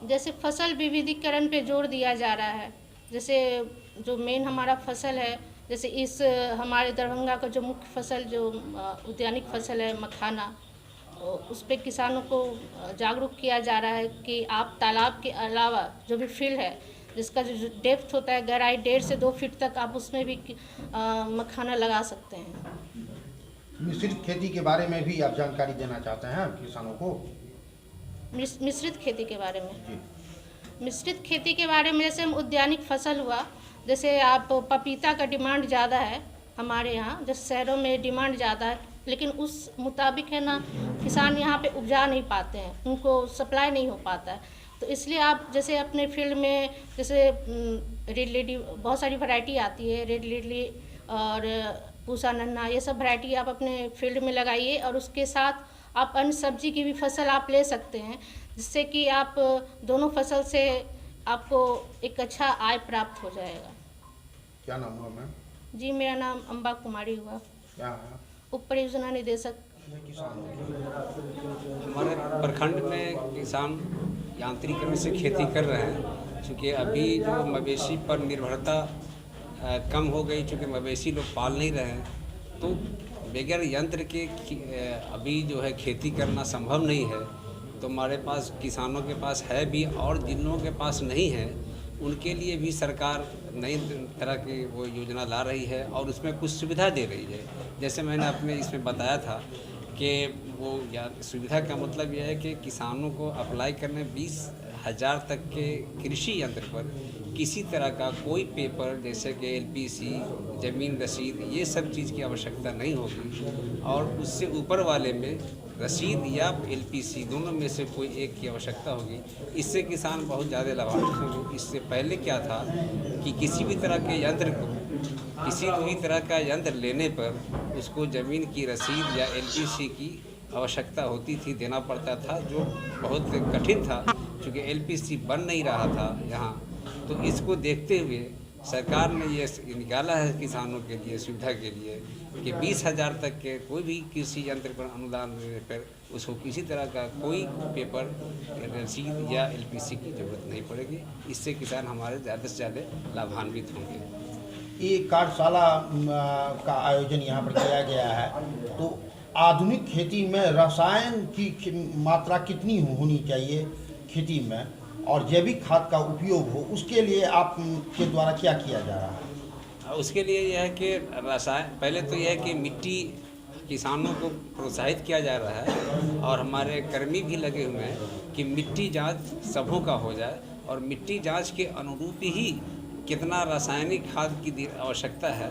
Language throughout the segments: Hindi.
जैसे फसल विविधीकरण पे जोर दिया जा रहा है। जैसे जो मेन हमारा फसल है, जैसे इस हमारे दरभंगा का जो मुख्य फसल जो उद्यानिक फसल है मखाना, उस पे किसानों को जागरूक किया जा रहा है कि आप तालाब के अलावा जो भी फील्ड है जिसका जो डेप्थ होता है, गहराई 1.5 से 2 फीट तक, आप उसमें भी मखाना लगा सकते हैं। मिश्रित खेती के बारे में भी आप जानकारी देना चाहते हैं किसानों को? मिश्रित खेती के बारे में जी। मिश्रित खेती के बारे में जैसे उद्यानिक फसल हुआ, जैसे आप पपीता का डिमांड ज़्यादा है हमारे यहाँ, जैसे शहरों में डिमांड ज़्यादा है, लेकिन उस मुताबिक है ना किसान यहाँ पे उपजा नहीं पाते हैं, उनको सप्लाई नहीं हो पाता है। तो इसलिए आप जैसे अपने फील्ड में जैसे रेड लेडी, बहुत सारी वैरायटी आती है, रेड लेडी और पूसा नन्ना, ये सब वैरायटी आप अपने फील्ड में लगाइए, और उसके साथ आप अन्य सब्जी की भी फसल आप ले सकते हैं, जिससे कि आप दोनों फसल से आपको एक अच्छा आय प्राप्त हो जाएगा। क्या नाम हुआ मैम? जी, मेरा नाम अम्बा कुमारी हुआ। क्या है? उप परियोजना निदेशक। हमारे प्रखंड में किसान यांत्रिकीकरण से खेती कर रहे हैं, चूँकि अभी जो मवेशी पर निर्भरता कम हो गई, चूँकि मवेशी लोग पाल नहीं रहे हैं, तो बगैर यंत्र के अभी जो है खेती करना संभव नहीं है। तो हमारे पास किसानों के पास है भी, और जिन लोगों के पास नहीं है उनके लिए भी सरकार नई तरह की वो योजना ला रही है और उसमें कुछ सुविधा दे रही है। जैसे मैंने अपने इसमें बताया था कि वो सुविधा का मतलब यह है कि किसानों को अप्लाई करने 20,000 तक के कृषि यंत्र पर किसी तरह का कोई पेपर जैसे कि एलपीसी, ज़मीन रसीद, ये सब चीज़ की आवश्यकता नहीं होगी, और उससे ऊपर वाले में रसीद या एलपीसी दोनों में से कोई एक की आवश्यकता होगी। इससे किसान बहुत ज़्यादा लाभान्वित होंगे। इससे पहले क्या था कि किसी भी तरह के यंत्र को, किसी भी तरह का यंत्र लेने पर उसको ज़मीन की रसीद या एलपीसी की आवश्यकता होती थी, देना पड़ता था, जो बहुत कठिन था, क्योंकि एलपीसी बन नहीं रहा था यहाँ। तो इसको देखते हुए सरकार ने ये निकाला है किसानों के लिए, सुविधा के लिए, कि 20,000 तक के कोई भी कृषि यंत्र पर अनुदान देने पर उसको किसी तरह का कोई पेपर, रसीद या एलपीसी की जरूरत नहीं पड़ेगी। इससे किसान हमारे ज़्यादा से ज़्यादा लाभान्वित होंगे। ये कार्यशाला का आयोजन यहाँ पर किया गया है, तो आधुनिक खेती में रसायन की मात्रा कितनी होनी चाहिए खेती में, और जैविक खाद का उपयोग हो, उसके लिए आपके द्वारा क्या किया जा रहा है? उसके लिए यह है कि रसायन, पहले तो यह है कि मिट्टी, किसानों को प्रोत्साहित किया जा रहा है, और हमारे कर्मी भी लगे हुए हैं कि मिट्टी जांच सबों का हो जाए, और मिट्टी जांच के अनुरूप ही कितना रासायनिक खाद की आवश्यकता है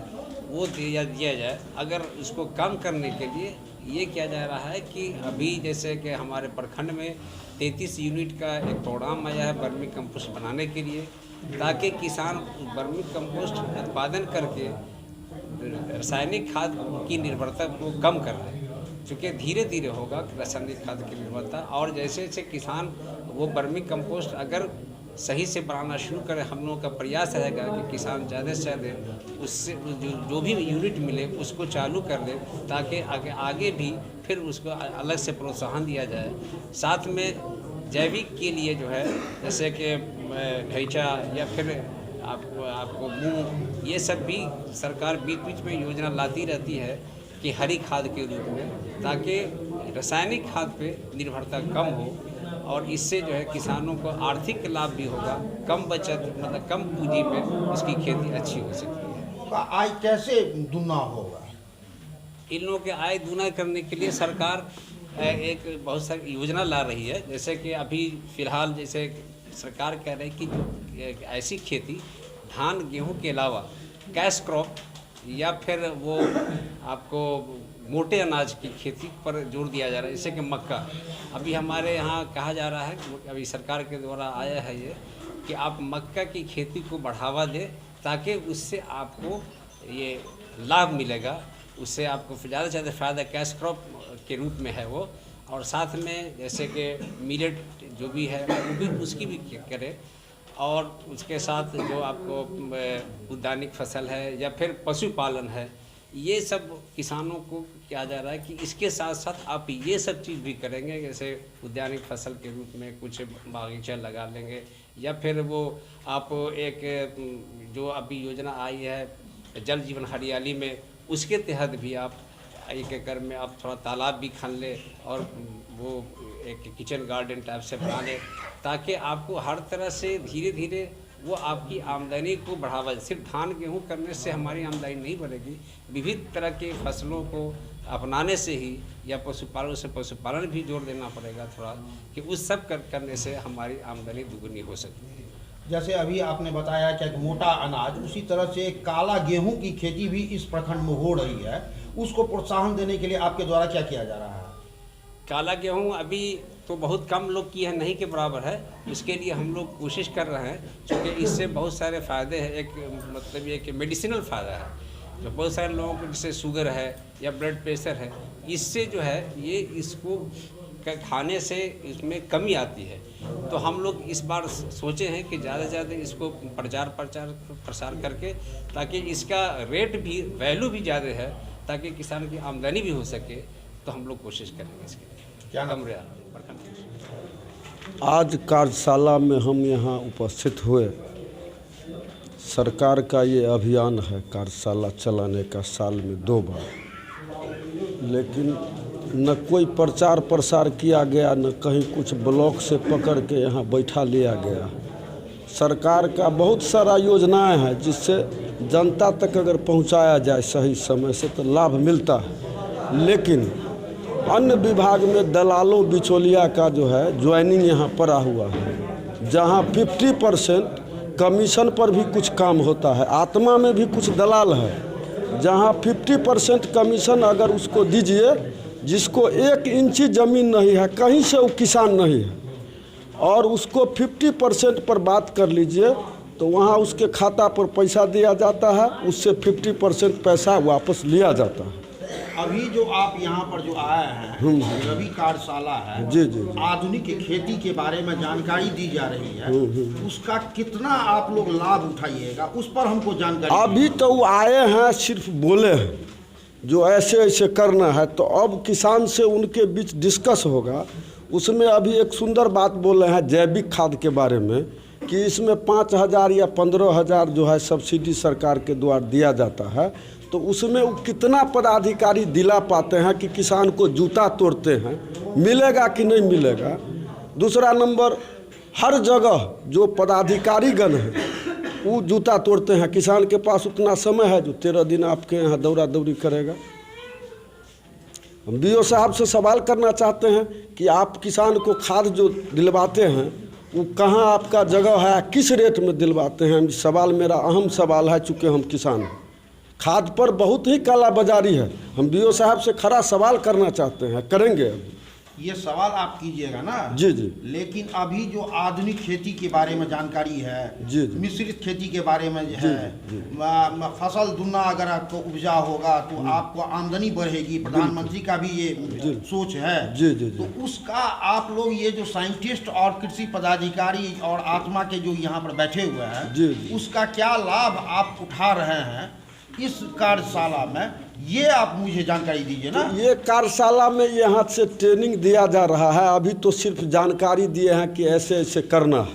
वो दिया जाए। अगर उसको कम करने के लिए ये किया जा रहा है कि अभी जैसे कि हमारे प्रखंड में 33 यूनिट का एक प्रोग्राम आया है वर्मी कंपोस्ट बनाने के लिए, ताकि किसान वर्मी कंपोस्ट उत्पादन करके रासायनिक खाद की निर्भरता को कम कर दें, क्योंकि धीरे धीरे होगा रासायनिक खाद की निर्भरता। और जैसे जैसे किसान वो वर्मी कंपोस्ट अगर सही से बनाना शुरू करें, हम लोगों का प्रयास रहेगा कि किसान ज़्यादा से ज़्यादा उससे जो भी यूनिट मिले उसको चालू कर दे, ताकि आगे भी फिर उसको अलग से प्रोत्साहन दिया जाए। साथ में जैविक के लिए जो है, जैसे कि ढैचा या फिर आपको मूंग, ये सब भी सरकार बीच बीच में योजना लाती रहती है कि हरी खाद के रूप में, ताकि रासायनिक खाद पे निर्भरता कम हो, और इससे जो है किसानों को आर्थिक लाभ भी होगा, कम बचत, मतलब कम पूंजी में उसकी खेती अच्छी हो सकती है। आय कैसे दूना होगा? इन लोगों के आय दूना करने के लिए सरकार एक बहुत सारी योजना ला रही है। जैसे कि अभी फ़िलहाल जैसे सरकार कह रही है कि जो ऐसी खेती धान गेहूं के अलावा कैश क्रॉप या फिर वो आपको मोटे अनाज की खेती पर जोर दिया जा रहा है, जैसे कि मक्का। अभी हमारे यहाँ कहा जा रहा है, अभी सरकार के द्वारा आया है ये, कि आप मक्का की खेती को बढ़ावा दें, ताकि उससे आपको ये लाभ मिलेगा, उससे आपको ज़्यादा से ज़्यादा फ़ायदा कैश क्रॉप के रूप में है वो। और साथ में जैसे कि मिलेट जो भी है वो भी, उसकी भी करें, और उसके साथ जो आपको उद्यानिक फसल है या फिर पशुपालन है, ये सब किसानों को क्या जा रहा है कि इसके साथ साथ आप ये सब चीज़ भी करेंगे, जैसे उद्यानिक फसल के रूप में कुछ बागीचा लगा लेंगे, या फिर वो आप एक जो अभी योजना आई है जल जीवन हरियाली में, उसके तहत भी आप 1 एकड़ में आप थोड़ा तालाब भी खन ले और वो एक किचन गार्डन टाइप से बना ले, ताकि आपको हर तरह से धीरे धीरे वो आपकी आमदनी को बढ़ावा। सिर्फ धान गेहूँ करने से हमारी आमदनी नहीं बढ़ेगी, विविध तरह के फसलों को अपनाने से ही, या पशुपालन भी जोड़ देना पड़ेगा थोड़ा, कि उस सब करने से हमारी आमदनी दुगुनी हो सकती है। जैसे अभी आपने बताया कि एक मोटा अनाज, उसी तरह से काला गेहूं की खेती भी इस प्रखंड में हो रही है, उसको प्रोत्साहन देने के लिए आपके द्वारा क्या किया जा रहा है? काला गेहूँ अभी तो बहुत कम लोग की है, नहीं के बराबर है। इसके लिए हम लोग कोशिश कर रहे हैं, क्योंकि इससे बहुत सारे फ़ायदे हैं। एक मतलब ये कि मेडिसिनल फ़ायदा है, जो बहुत सारे लोगों को जैसे शुगर है या ब्लड प्रेशर है, इससे जो है ये इसको खाने से इसमें कमी आती है। तो हम लोग इस बार सोचे हैं कि ज़्यादा से ज़्यादा इसको प्रसार करके, ताकि इसका रेट भी, वैल्यू भी ज़्यादा है, ताकि किसान की आमदनी भी हो सके। तो हम लोग कोशिश करेंगे इसके लिए। क्या नाम? आज कार्यशाला में हम यहाँ उपस्थित हुए। सरकार का ये अभियान है कार्यशाला चलाने का, साल में 2 बार, लेकिन न कोई प्रचार प्रसार किया गया, न कहीं कुछ ब्लॉक से पकड़ के यहाँ बैठा लिया गया। सरकार का बहुत सारा योजनाएं हैं जिससे जनता तक अगर पहुँचाया जाए सही समय से तो लाभ मिलता है, लेकिन अन्य विभाग में दलालों बिचौलिया का जो है ज्वाइनिंग यहाँ पड़ा हुआ है, जहाँ 50% कमीशन पर भी कुछ काम होता है। आत्मा में भी कुछ दलाल है, जहाँ 50% कमीशन अगर उसको दीजिए, जिसको 1 इंची ज़मीन नहीं है, कहीं से वो किसान नहीं है, और उसको 50% पर बात कर लीजिए तो वहाँ उसके खाता पर पैसा दिया जाता है, उससे 50% पैसा वापस लिया जाता है। अभी जो आप यहाँ पर जो आए हैं, रवि कार्यशाला है, जी जी, आधुनिक खेती के बारे में जानकारी दी जा रही है, उसका कितना आप लोग लाभ उठाइएगा, उस पर हमको जानकारी। अभी तो वो आए हैं, सिर्फ बोले हैं जो ऐसे ऐसे करना है, तो अब किसान से उनके बीच डिस्कस होगा। उसमें अभी एक सुंदर बात बोले हैं जैविक खाद के बारे में, कि इसमें 5,000 या 15,000 जो है सब्सिडी सरकार के द्वारा दिया जाता है, तो उसमें वो कितना पदाधिकारी दिला पाते हैं कि किसान को जूता तोड़ते हैं, मिलेगा कि नहीं मिलेगा। दूसरा नंबर, हर जगह जो पदाधिकारी गण हैं वो जूता तोड़ते हैं। किसान के पास उतना समय है जो 13 दिन आपके यहाँ दौड़ा दौड़ी करेगा। हम BO साहब से सवाल करना चाहते हैं कि आप किसान को खाद जो दिलवाते हैं वो कहाँ आपका जगह है, किस रेट में दिलवाते हैं। सवाल मेरा अहम सवाल है, चूँकि हम किसान हैं। खाद पर बहुत ही काला बाजारी है। हम BO साहब से खरा सवाल करना चाहते हैं, करेंगे अभी। ये सवाल आप कीजिएगा ना? जी जी। लेकिन अभी जो आधुनिक खेती के बारे में जानकारी है, जी जी, मिश्रित खेती के बारे में है, फसल दुगना अगर आपको उपजा होगा तो आपको आमदनी बढ़ेगी, प्रधानमंत्री का भी ये सोच है। जी जी जी। तो उसका आप लोग ये जो साइंटिस्ट और कृषि पदाधिकारी और आत्मा के जो यहाँ पर बैठे हुए हैं, जी जी, उसका क्या लाभ आप उठा रहे हैं इस कार्यशाला में, ये आप मुझे जानकारी दीजिए ना। ये कार्यशाला में यहाँ से ट्रेनिंग दिया जा रहा है। अभी तो सिर्फ जानकारी दिए हैं कि ऐसे ऐसे करना है,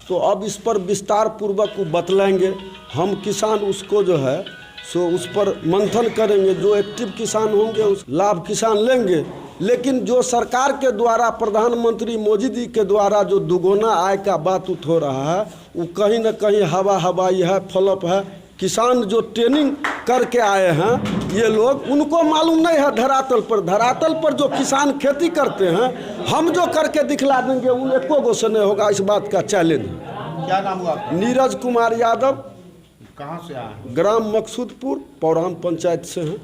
तो अब इस पर विस्तार पूर्वक वो बतलाएंगे। हम किसान उसको जो है सो उस पर मंथन करेंगे। जो एक्टिव किसान होंगे उस लाभ किसान लेंगे, लेकिन जो सरकार के द्वारा, प्रधानमंत्री मोदी जी के द्वारा जो दुगुना आय का बात उठ हो रहा है, वो कहीं न कहीं हवाई है, फ्लॉप है। किसान जो ट्रेनिंग करके आए हैं ये लोग, उनको मालूम नहीं है धरातल पर जो किसान खेती करते हैं, हम जो करके दिखला देंगे वो एको गो से नहीं होगा। इस बात का चैलेंज। क्या नाम हुआ? नीरज कुमार यादव। कहाँ से आए? ग्राम मकसूदपुर, पौराम पंचायत से हैं।